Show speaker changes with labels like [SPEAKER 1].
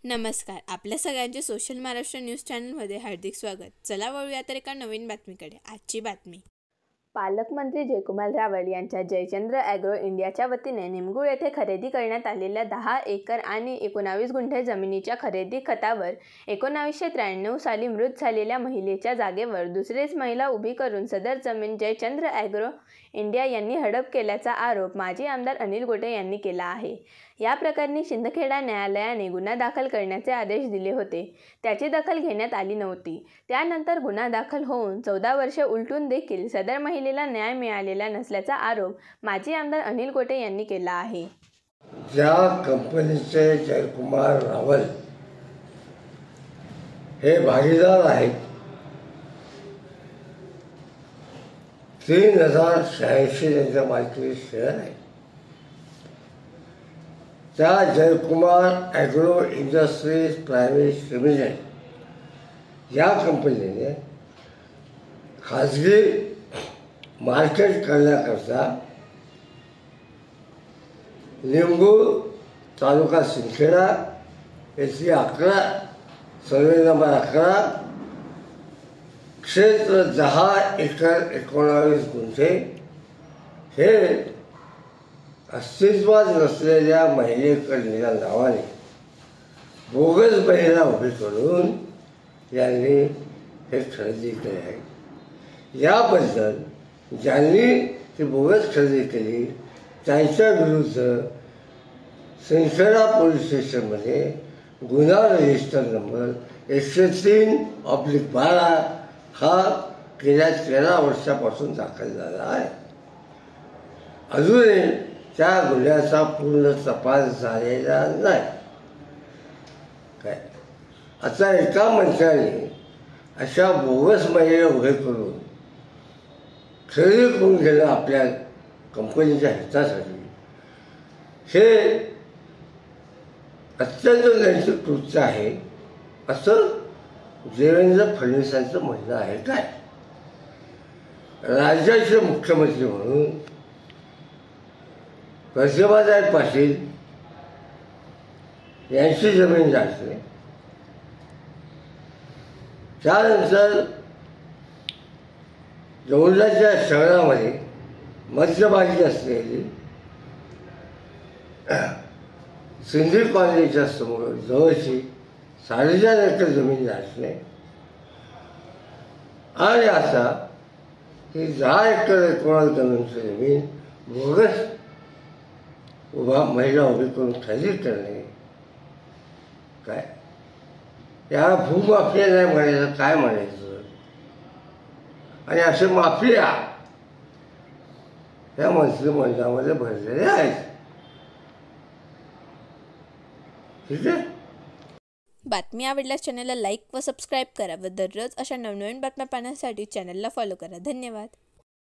[SPEAKER 1] नमस्कार. आपल्या सगळ्यांचे सोशल महाराष्ट्र न्यूज चॅनलमध्ये हार्दिक स्वागत. चला वळूया तर एका नवीन बातमीकडे. आजची बातमी. पालकमंत्री जयकुमार रावळ यांच्या जयचंद्र ॲग्रो इंडियाच्या वतीने निमगुळ येथे खरेदी करण्यात आलेल्या 10 एकर आणि 19 गुंठे जमिनीच्या खरेदी खतावर 1993 साली मृत झालेल्या महिलेच्या जागेवर दुसरीच महिला उभी करून सदर जमीन जयचंद्र ॲग्रो इंडिया यांनी हडप केल्याचा आरोप माजी आमदार अनिल गोटे यांनी केला आहे. या प्रकरणी शिंदखेडा न्यायालयाने गुन्हा दाखल करण्याचे आदेश दिले होते. त्याची दखल घेण्यात आली नव्हती. त्यानंतर गुन्हा दाखल होऊन 14 वर्षे उलटून देखील सदर महिलेला न्याय मिळालेला नसल्याचा आरोप माजी आमदार अनिल गोटे यांनी केला आहे.
[SPEAKER 2] ज्या कंपनीचे जयकुमार रावळ हे भागीदार आहेत, 3086 त्यांच्या मालकीचे शेअर आहे. त्या Jaykumar Agro Industries Private Limited या कंपनीने खाजगी मार्केट करण्याकरता निमगुळ तालुका शिंदखेडा येथील 11 सर्वे नंबर 11 क्षेत्र 10 एकर 19 गुंठे हे अस्तित्वात नसलेल्या महिलेकडल्या नावाने बोगस महिला उभी करून यांनी हे खरेदी केले आहे. याबद्दल ज्यांनी ती बोगस खरेदी केली त्यांच्या विरुद्ध शिंदखेडा पोलीस स्टेशनमध्ये गुन्हा रजिस्टर नंबर 103/12 हा गेल्या 13 वर्षापासून दाखल झाला आहे. अजूनही त्या गुन्ह्याचा पूर्ण तपास झालेला नाही. काय आता एका मंत्र्याने अशा बोगस महिला उभे करून खरेदी करून घेणं आपल्या कंपनीच्या हितासाठी हे अत्यंत नैतिक कृत्य आहे असं देवेंद्र फडणवीसांचं म्हणणं आहे. काय राज्याचे मुख्यमंत्री म्हणून प्रतिभाताई पाटील यांची जमीन जाते. त्यानंतर जौंडाच्या शहरामध्ये मध्यभागी असलेली सिंधी कॉलनीच्या समोर जवळची 4.5 एकर जमीन जाते आणि आता ही 10 एकर 19 जमीनची जमीन बोगस महिला उभी करून खरेदी करणे. काय या भूमाफिया नाही म्हणायचं, काय म्हणायचं? आणि असे माफिया या मंत्रिमंडळामध्ये भरलेले आहेत. ठीक आहे.
[SPEAKER 1] बातमी आवडल्यास चॅनलला लाईक व सबस्क्राईब करा व दररोज अशा नवनवीन बातम्या पाहण्यासाठी चॅनलला फॉलो करा. धन्यवाद.